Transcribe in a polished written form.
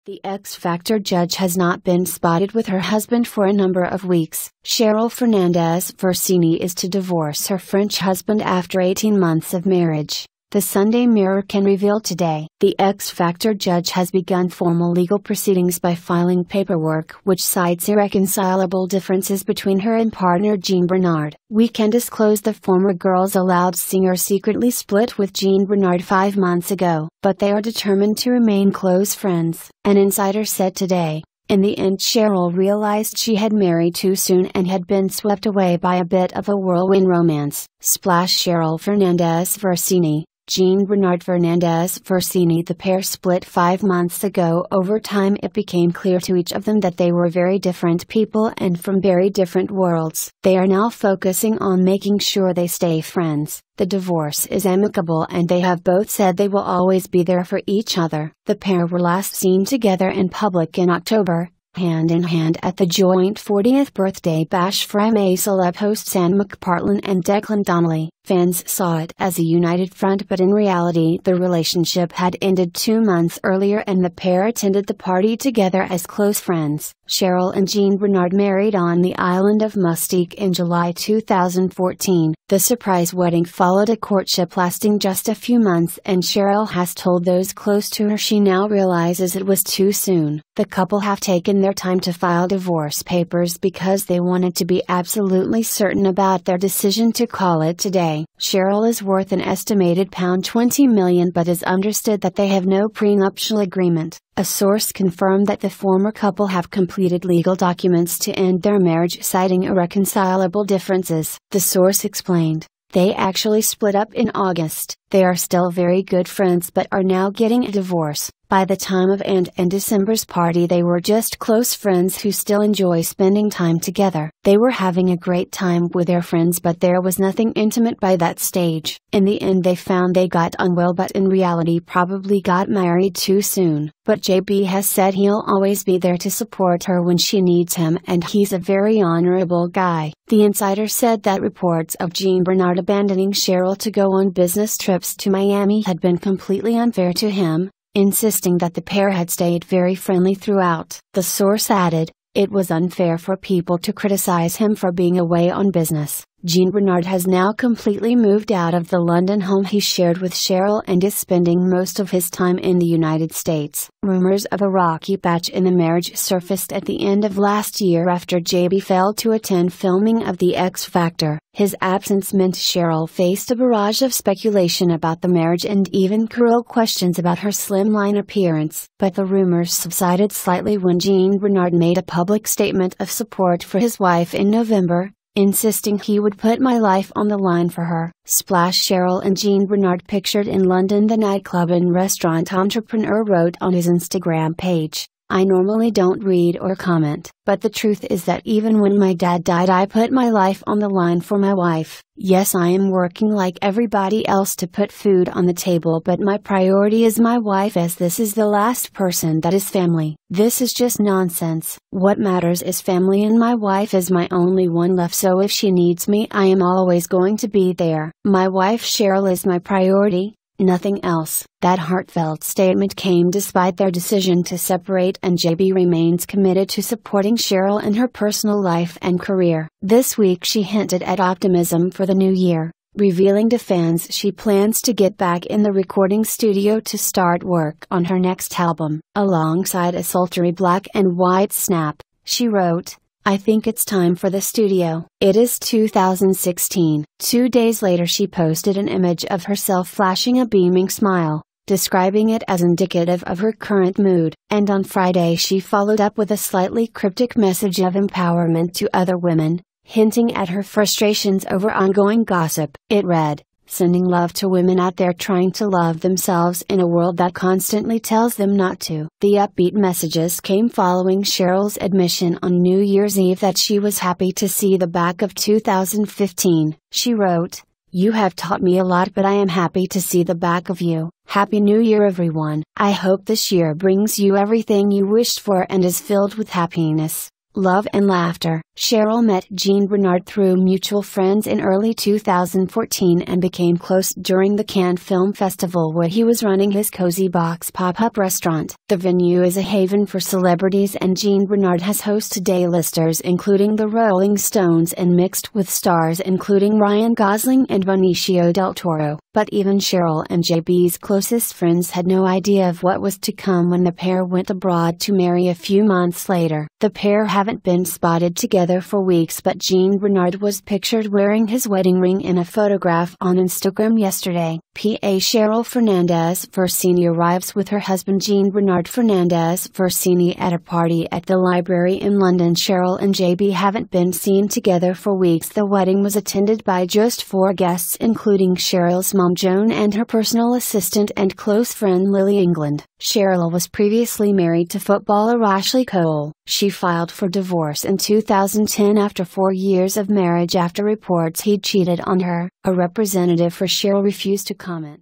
The X Factor judge has not been spotted with her husband for a number of weeks. Cheryl Fernandez-Versini is to divorce her French husband after 18 months of marriage. The Sunday Mirror can reveal today. The X Factor judge has begun formal legal proceedings by filing paperwork which cites irreconcilable differences between her and partner Jean Bernard. We can disclose the former Girls Aloud singer secretly split with Jean Bernard 5 months ago, but they are determined to remain close friends, an insider said today. In the end, Cheryl realized she had married too soon and had been swept away by a bit of a whirlwind romance. Cheryl Fernandez-Versini, Jean Bernard Fernandez-Versini. The pair split 5 months ago. Over time it became clear to each of them that they were very different people and from very different worlds. They are now focusing on making sure they stay friends. The divorce is amicable and they have both said they will always be there for each other. The pair were last seen together in public in October, hand in hand at the joint 40th birthday bash from celeb hosts Anne McPartlin and Declan Donnelly. Fans saw it as a united front, but in reality the relationship had ended 2 months earlier and the pair attended the party together as close friends. Cheryl and Jean Bernard married on the island of Mustique in July 2014. The surprise wedding followed a courtship lasting just a few months, and Cheryl has told those close to her she now realizes it was too soon. The couple have taken their time to file divorce papers because they wanted to be absolutely certain about their decision to call it today. Cheryl is worth an estimated £20 million, but is understood that they have no prenuptial agreement. A source confirmed that the former couple have completed legal documents to end their marriage, citing irreconcilable differences. The source explained, "They actually split up in August. They are still very good friends but are now getting a divorce. By the time of and December's party they were just close friends who still enjoy spending time together. They were having a great time with their friends but there was nothing intimate by that stage. In the end they found they got on well but in reality probably got married too soon. But JB has said he'll always be there to support her when she needs him and he's a very honorable guy." The insider said that reports of Jean Bernard abandoning Cheryl to go on business trips to Miami had been completely unfair to him, insisting that the pair had stayed very friendly throughout. The source added, "It was unfair for people to criticize him for being away on business." Jean Bernard has now completely moved out of the London home he shared with Cheryl and is spending most of his time in the United States. Rumors of a rocky patch in the marriage surfaced at the end of last year after JB failed to attend filming of The X Factor. His absence meant Cheryl faced a barrage of speculation about the marriage and even cruel questions about her slimline appearance. But the rumors subsided slightly when Jean Bernard made a public statement of support for his wife in November, insisting he would put my life on the line for her. Cheryl and Jean Bernard pictured in London. The nightclub and restaurant entrepreneur wrote on his Instagram page, "I normally don't read or comment, but the truth is that even when my dad died I put my life on the line for my wife. Yes, I am working like everybody else to put food on the table, but my priority is my wife, as this is the last person that is family. This is just nonsense. What matters is family and my wife is my only one left, so if she needs me I am always going to be there. My wife Cheryl is my priority, nothing else." That heartfelt statement came despite their decision to separate, and JB remains committed to supporting Cheryl in her personal life and career. This week she hinted at optimism for the new year, revealing to fans she plans to get back in the recording studio to start work on her next album. Alongside a sultry black and white snap, she wrote, "I think it's time for the studio." It is 2016. 2 days later she posted an image of herself flashing a beaming smile, describing it as indicative of her current mood. And on Friday she followed up with a slightly cryptic message of empowerment to other women, hinting at her frustrations over ongoing gossip. It read, "Sending love to women out there trying to love themselves in a world that constantly tells them not to." The upbeat messages came following Cheryl's admission on New Year's Eve that she was happy to see the back of 2015. She wrote, "You have taught me a lot, but I am happy to see the back of you. Happy New Year everyone. I hope this year brings you everything you wished for and is filled with happiness. Love and laughter. Cheryl met Jean Bernard through mutual friends in early 2014 and became close during the Cannes Film Festival where he was running his Cozy Box pop-up restaurant. The venue is a haven for celebrities and Jean Bernard has hosted A-listers including the Rolling Stones and mixed with stars including Ryan Gosling and Benicio del Toro. But even Cheryl and JB's closest friends had no idea of what was to come when the pair went abroad to marry a few months later. The pair haven't been spotted together for weeks, but Jean Bernard was pictured wearing his wedding ring in a photograph on Instagram yesterday. PA Cheryl Fernandez-Versini arrives with her husband Jean Bernard Fernandez-Versini at a party at the library in London. Cheryl and JB haven't been seen together for weeks. The wedding was attended by just 4 guests including Cheryl's mom Joan and her personal assistant and close friend Lily England. Cheryl was previously married to footballer Ashley Cole. She filed for divorce in 2010 after 4 years of marriage after reports he'd cheated on her. A representative for Cheryl refused to comment.